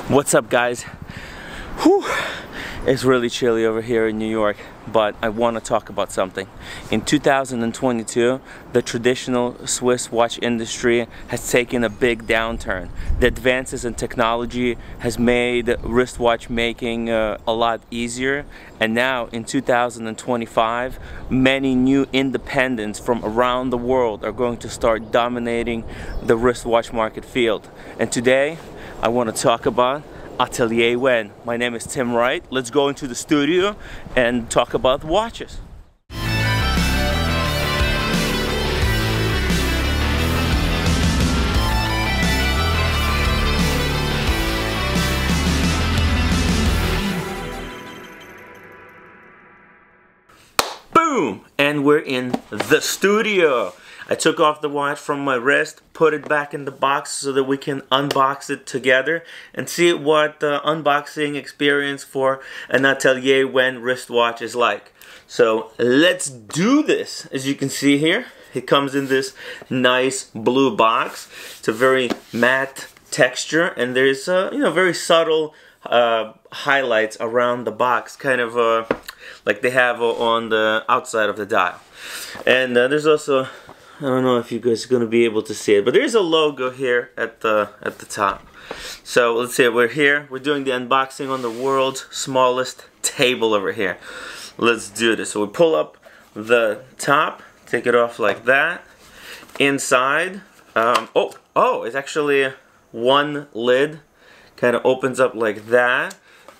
What's up, guys? Whew. It's really chilly over here in New York, but I want to talk about something. In 2022, the traditional Swiss watch industry has taken a big downturn. The advances in technology has made wristwatch making a lot easier, and now in 2025, many new independents from around the world are going to start dominating the wristwatch market field. And today, I want to talk about Atelier Wen. My name is timwrite. Let's go into the studio and talk about watches. Boom! And we're in the studio. I took off the watch from my wrist, put it back in the box so that we can unbox it together and see what the unboxing experience for an Atelier Wen wristwatch is like. So let's do this. As you can see here, it comes in this nice blue box. It's a very matte texture, and there's very subtle highlights around the box, kind of like they have on the outside of the dial. And there's also, I don't know if you guys are going to be able to see it, but there's a logo here at the top. So let's see, we're here. We're doing the unboxing on the world's smallest table over here. Let's do this. So we pull up the top, take it off like that. Inside, it's actually one lid. Kind of opens up like that.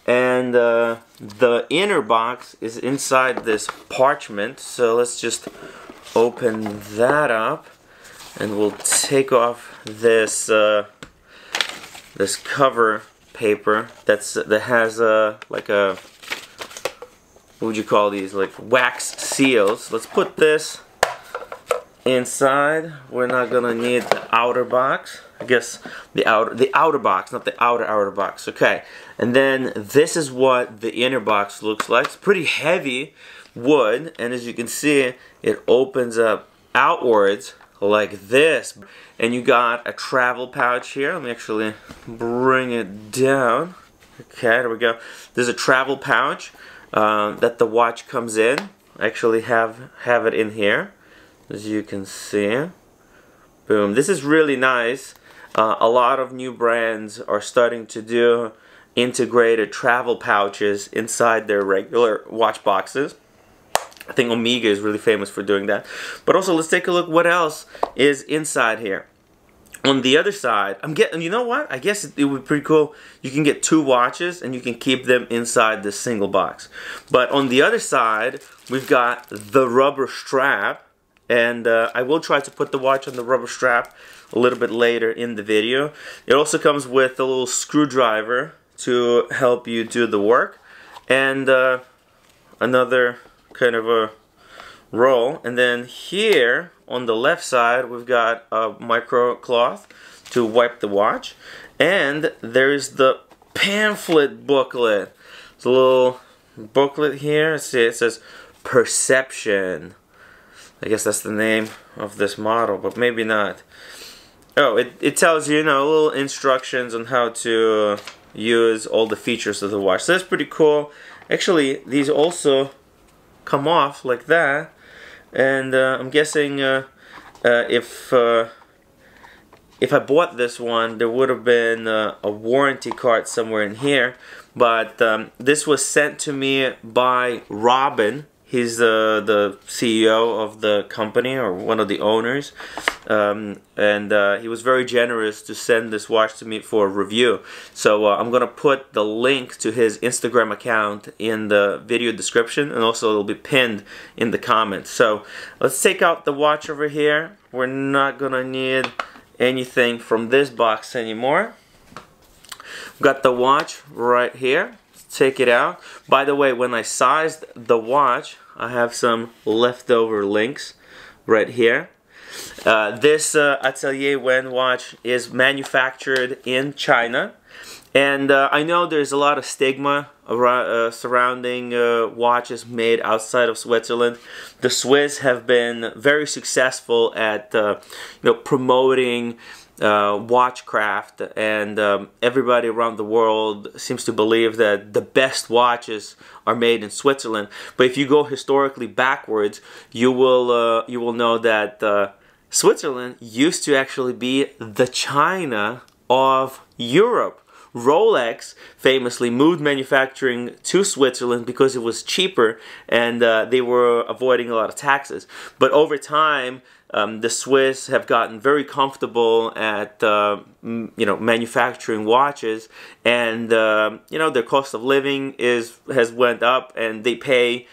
And the inner box is inside this parchment. So let's just open that up, and we'll take off this this cover paper that has like a, what would you call these, like wax seals. Let's put this inside. We're not gonna need the outer box. I guess the outer box, not the outer box. Okay, and then this is what the inner box looks like. It's pretty heavy wood, and as you can see, it opens up outwards like this. And you got a travel pouch here. Let me actually bring it down. Okay, there we go. There's a travel pouch that the watch comes in. I actually have it in here, as you can see. Boom. This is really nice. A lot of new brands are starting to do integrated travel pouches inside their regular watch boxes. I think Omega is really famous for doing that. But also, let's take a look what else is inside here. On the other side, you know what? I guess it would be pretty cool. You can get two watches and you can keep them inside this single box. But on the other side, we've got the rubber strap. And I will try to put the watch on the rubber strap a little bit later in the video. It also comes with a little screwdriver to help you do the work. And another kind of a roll, and then here on the left side we've got a micro cloth to wipe the watch, and there's the pamphlet booklet. It's a little booklet here. See, it says Perception. I guess that's the name of this model, but maybe not. Oh, it tells you, little instructions on how to use all the features of the watch. So that's pretty cool. Actually, these also come off like that, and I'm guessing if I bought this one, there would have been a warranty card somewhere in here, but this was sent to me by Robin. He's the CEO of the company, or one of the owners, and he was very generous to send this watch to me for a review. So I'm going to put the link to his Instagram account in the video description, and also it'll be pinned in the comments. So let's take out the watch over here. We're not going to need anything from this box anymore. We've got the watch right here. Let's take it out. By the way, when I sized the watch, I have some leftover links right here. This Atelier Wen watch is manufactured in China, and I know there's a lot of stigma around, surrounding watches made outside of Switzerland. The Swiss have been very successful at promoting watchcraft, and everybody around the world seems to believe that the best watches are made in Switzerland. But if you go historically backwards, you will know that Switzerland used to actually be the China of Europe. Rolex famously moved manufacturing to Switzerland because it was cheaper, and they were avoiding a lot of taxes. But over time, the Swiss have gotten very comfortable at manufacturing watches, and their cost of living has went up, and they pay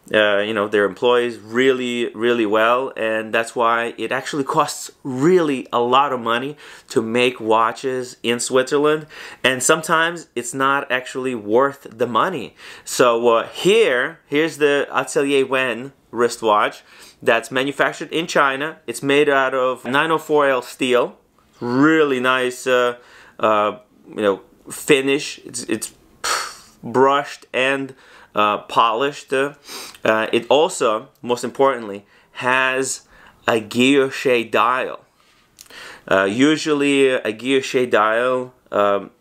their employees really well, and that's why it actually costs really a lot of money to make watches in Switzerland, and sometimes it's not actually worth the money. So here's the Atelier Wen wristwatch that's manufactured in China. It's made out of 904L steel. Really nice finish. It's brushed and polished. It also, most importantly, has a guilloche dial. Usually a guilloche dial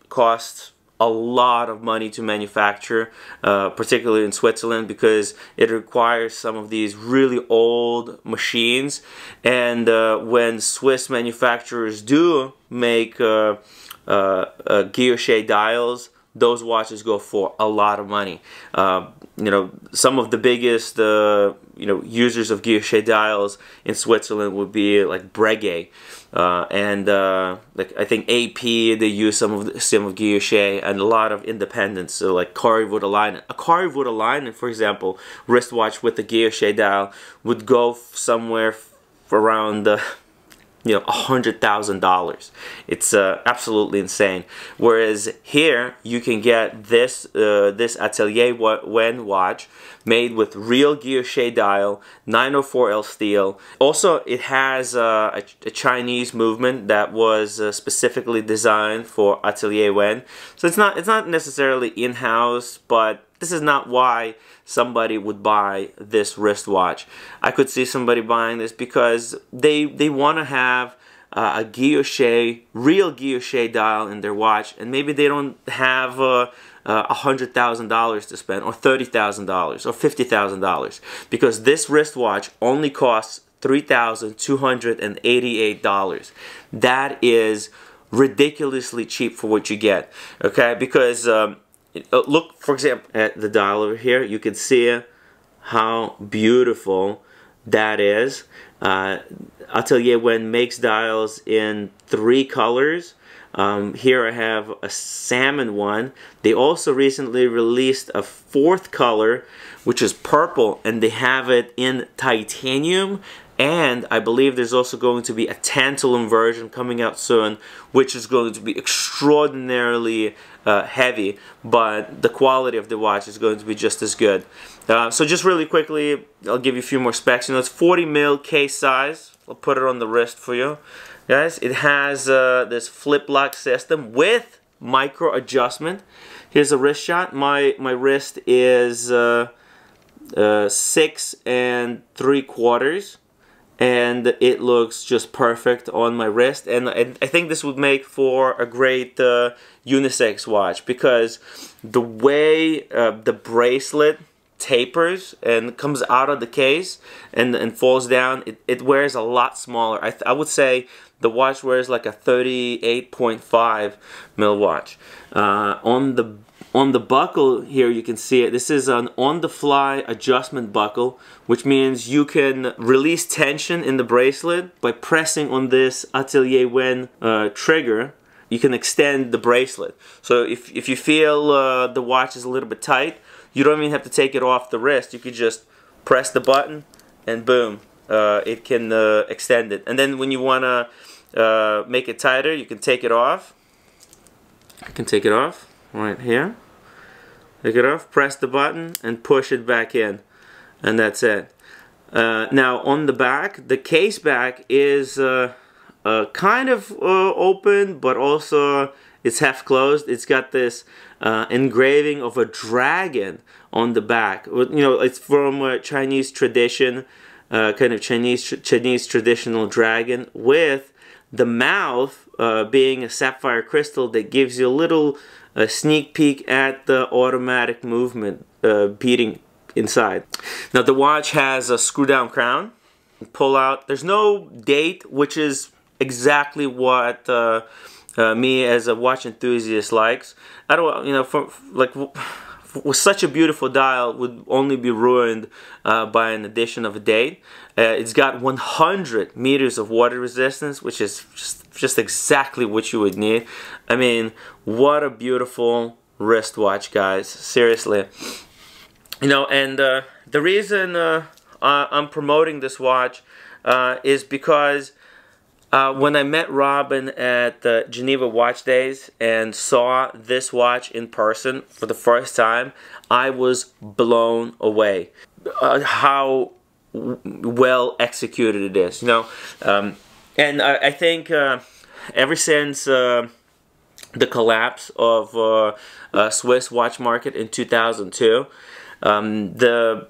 costs a lot of money to manufacture, particularly in Switzerland, because it requires some of these really old machines, and when Swiss manufacturers do make guilloche dials, those watches go for a lot of money. Some of the biggest users of guilloche dials in Switzerland would be like Breguet, and like I think AP, they use some of guilloche, and a lot of independents, so like Kari Voutilainen. A Kari Voutilainen, for example, wristwatch with the guilloche dial would go somewhere around $100,000. It's absolutely insane. Whereas here you can get this Atelier Wen watch made with real guilloche dial, 904L steel. Also, it has a Chinese movement that was specifically designed for Atelier Wen. So it's not necessarily in-house, but this is not why somebody would buy this wristwatch. I could see somebody buying this because they want to have a real guilloche dial in their watch, and maybe they don't have $100,000 to spend, or $30,000, or $50,000, because this wristwatch only costs $3,288. That is ridiculously cheap for what you get. Okay, because look, for example, at the dial over here. You can see how beautiful that is. Atelier Wen makes dials in 3 colors. Here I have a salmon one. They also recently released a 4th color, which is purple, and they have it in titanium. And I believe there's also going to be a tantalum version coming out soon, which is going to be extraordinarily heavy, but the quality of the watch is going to be just as good. So just really quickly, I'll give you a few more specs. It's 40 mil case size. I'll put it on the wrist for you, guys. It has this flip lock system with micro adjustment. Here's a wrist shot. My wrist is 6 3/4. And it looks just perfect on my wrist, and I think this would make for a great unisex watch, because the way the bracelet tapers and comes out of the case and falls down, it wears a lot smaller. I would say the watch wears like a 38.5 mil watch. On the buckle here, you can see it. This is an on-the-fly adjustment buckle, which means you can release tension in the bracelet by pressing on this Atelier Wen trigger. You can extend the bracelet. So if you feel the watch is a little bit tight, you don't even have to take it off the wrist. You could just press the button, and boom, it can extend it. And then when you want to make it tighter, you can take it off. You can take it off right here. Take it off, press the button, and push it back in, and that's it. Now on the back, the case back is kind of open, but also it's half closed. It's got this engraving of a dragon on the back. It's from Chinese tradition, kind of Chinese traditional dragon with the mouth being a sapphire crystal that gives you a little sneak peek at the automatic movement beating inside. Now the watch has a screw down crown. Pull out. There's no date, which is exactly what me as a watch enthusiast likes. I don't, you know, with such a beautiful dial would only be ruined by an addition of a date. It's got 100 meters of water resistance, which is just exactly what you would need. I mean, what a beautiful wristwatch, guys. Seriously. You know, and the reason I'm promoting this watch is because when I met Robin at the Geneva Watch Days and saw this watch in person for the first time, I was blown away. How well executed it is, you know. And I think ever since the collapse of Swiss watch market in 2002, the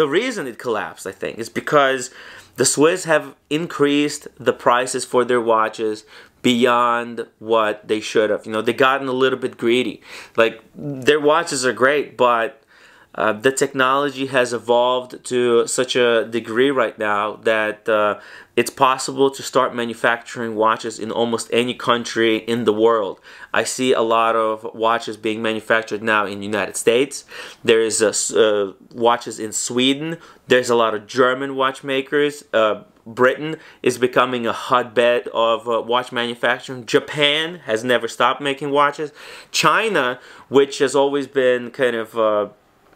reason it collapsed, I think, is because the Swiss have increased the prices for their watches beyond what they should have. You know, they've gotten a little bit greedy. Like, their watches are great, but the technology has evolved to such a degree right now that it's possible to start manufacturing watches in almost any country in the world. I see a lot of watches being manufactured now in the United States. There's watches in Sweden. There's a lot of German watchmakers. Britain is becoming a hotbed of watch manufacturing. Japan has never stopped making watches. China, which has always been kind of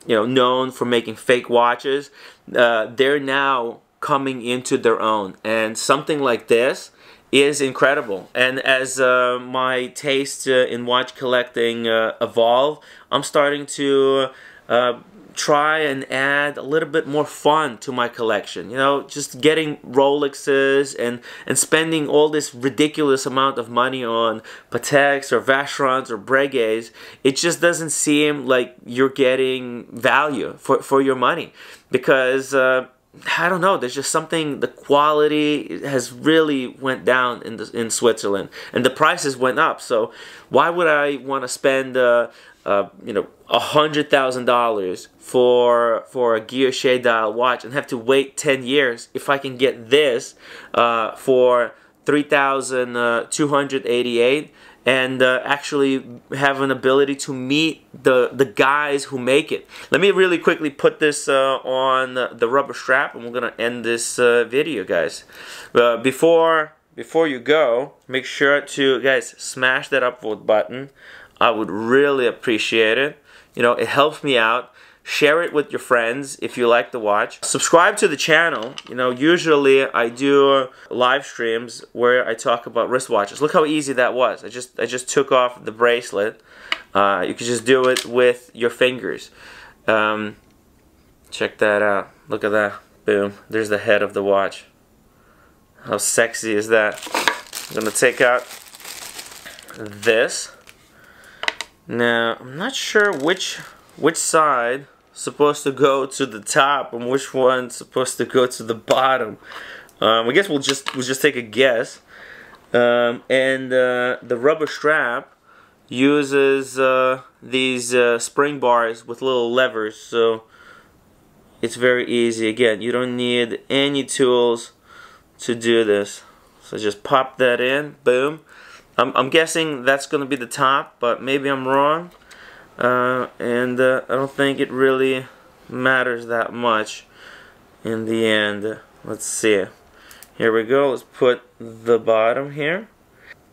you know, known for making fake watches, they're now coming into their own, and something like this is incredible. And as my taste in watch collecting evolve, I'm starting to try and add a little bit more fun to my collection. You know, just getting Rolexes and spending all this ridiculous amount of money on Pateks or Vacherons or Breguets, it just doesn't seem like you're getting value for your money, because I don't know, there's just something, the quality has really went down in Switzerland, and the prices went up. So why would I want to spend you know, $100,000 for a Guilloche dial watch and have to wait 10 years if I can get this for $3,288 and actually have an ability to meet the guys who make it. Let me really quickly put this on the rubber strap, and we're gonna end this video, guys. Before you go, make sure to, guys, smash that upvote button. I would really appreciate it. You know, it helps me out. Share it with your friends if you like the watch. Subscribe to the channel. You know, usually I do live streams where I talk about wristwatches. Look how easy that was. I just took off the bracelet. You can just do it with your fingers. Check that out. Look at that. Boom. There's the head of the watch. How sexy is that? I'm gonna take out this. Now, I'm not sure which side supposed to go to the top and which one's supposed to go to the bottom. I guess we'll just take a guess. And the rubber strap uses these spring bars with little levers, so it's very easy. Again, you don't need any tools to do this. So just pop that in, boom. I'm guessing that's going to be the top, but maybe I'm wrong. And I don't think it really matters that much in the end. Let's see. Here we go. Let's put the bottom here.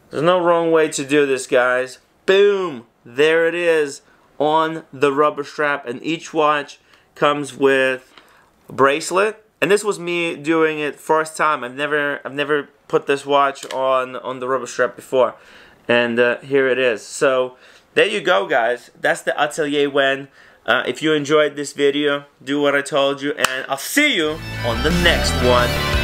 There's no wrong way to do this, guys. Boom! There it is on the rubber strap, and each watch comes with a bracelet. And this was me doing it first time. I've never put this watch on the rubber strap before, and here it is. So there you go, guys. That's the Atelier Wen. If you enjoyed this video, do what I told you, and I'll see you on the next one.